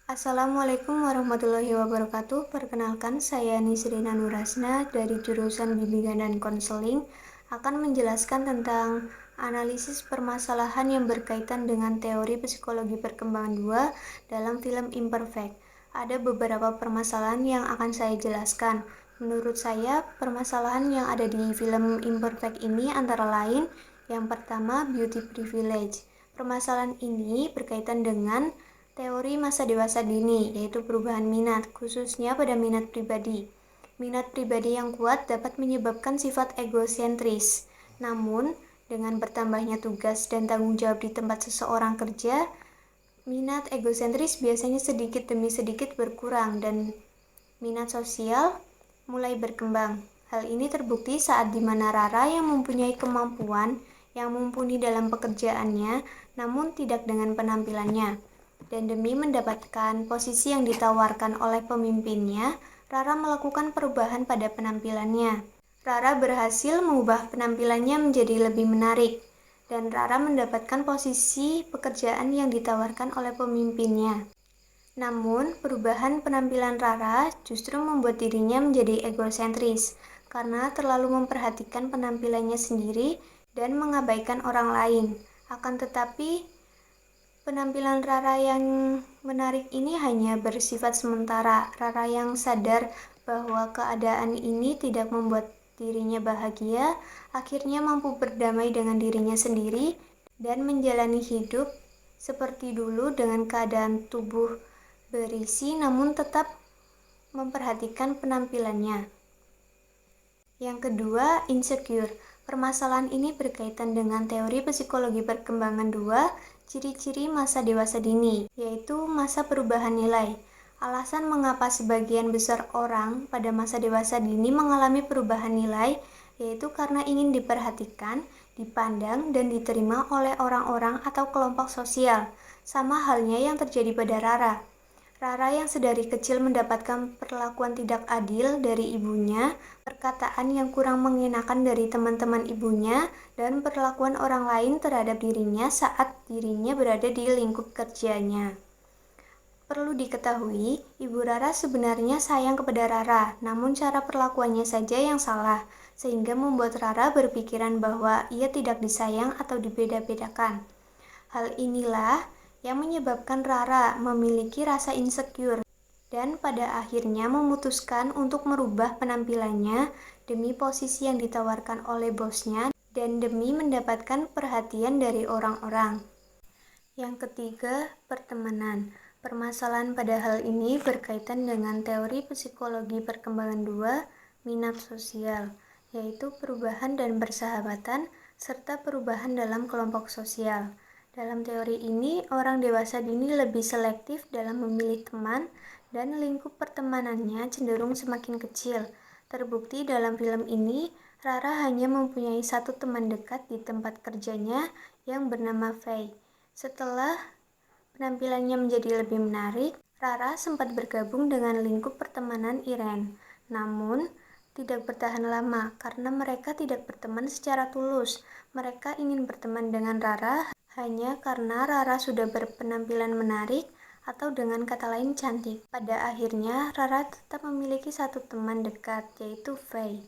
Assalamualaikum warahmatullahi wabarakatuh. Perkenalkan, saya Nisrina Nurasna dari jurusan Bimbingan dan Konseling akan menjelaskan tentang analisis permasalahan yang berkaitan dengan teori psikologi perkembangan 2 dalam film Imperfect. Ada beberapa permasalahan yang akan saya jelaskan. Menurut saya, permasalahan yang ada di film Imperfect ini antara lain yang pertama, beauty privilege. Permasalahan ini berkaitan dengan teori masa dewasa dini, yaitu perubahan minat, khususnya pada minat pribadi. Minat pribadi yang kuat dapat menyebabkan sifat egosentris. Namun, dengan bertambahnya tugas dan tanggung jawab di tempat seseorang kerja, minat egosentris biasanya sedikit demi sedikit berkurang dan minat sosial mulai berkembang. Hal ini terbukti saat di mana Rara yang mempunyai kemampuan yang mumpuni dalam pekerjaannya, namun tidak dengan penampilannya. Dan demi mendapatkan posisi yang ditawarkan oleh pemimpinnya, Rara melakukan perubahan pada penampilannya. Rara berhasil mengubah penampilannya menjadi lebih menarik, dan Rara mendapatkan posisi pekerjaan yang ditawarkan oleh pemimpinnya. Namun, perubahan penampilan Rara justru membuat dirinya menjadi egosentris, karena terlalu memperhatikan penampilannya sendiri dan mengabaikan orang lain. Akan tetapi, penampilan Rara yang menarik ini hanya bersifat sementara. Rara yang sadar bahwa keadaan ini tidak membuat dirinya bahagia, akhirnya mampu berdamai dengan dirinya sendiri dan menjalani hidup seperti dulu dengan keadaan tubuh berisi namun tetap memperhatikan penampilannya. Yang kedua, insecure. Permasalahan ini berkaitan dengan teori psikologi perkembangan 2, ciri-ciri masa dewasa dini, yaitu masa perubahan nilai. Alasan mengapa sebagian besar orang pada masa dewasa dini mengalami perubahan nilai, yaitu karena ingin diperhatikan, dipandang, dan diterima oleh orang-orang atau kelompok sosial. Sama halnya yang terjadi pada Rara. Rara yang sedari kecil mendapatkan perlakuan tidak adil dari ibunya, perkataan yang kurang mengenakan dari teman-teman ibunya, dan perlakuan orang lain terhadap dirinya saat dirinya berada di lingkup kerjanya. Perlu diketahui, Ibu Rara sebenarnya sayang kepada Rara, namun cara perlakuannya saja yang salah, sehingga membuat Rara berpikiran bahwa ia tidak disayang atau dibeda-bedakan. Hal inilah yang menyebabkan Rara memiliki rasa insecure dan pada akhirnya memutuskan untuk merubah penampilannya demi posisi yang ditawarkan oleh bosnya dan demi mendapatkan perhatian dari orang-orang. Yang ketiga, pertemanan. Permasalahan pada hal ini berkaitan dengan teori psikologi perkembangan 2, minat sosial, yaitu perubahan dan persahabatan serta perubahan dalam kelompok sosial. Dalam teori ini, orang dewasa dini lebih selektif dalam memilih teman dan lingkup pertemanannya cenderung semakin kecil. Terbukti dalam film ini, Rara hanya mempunyai satu teman dekat di tempat kerjanya yang bernama Faye. Setelah penampilannya menjadi lebih menarik, Rara sempat bergabung dengan lingkup pertemanan Irene. Namun, tidak bertahan lama karena mereka tidak berteman secara tulus. Mereka ingin berteman dengan Rara hanya karena Rara sudah berpenampilan menarik atau dengan kata lain cantik. Pada akhirnya, Rara tetap memiliki satu teman dekat, yaitu Faye.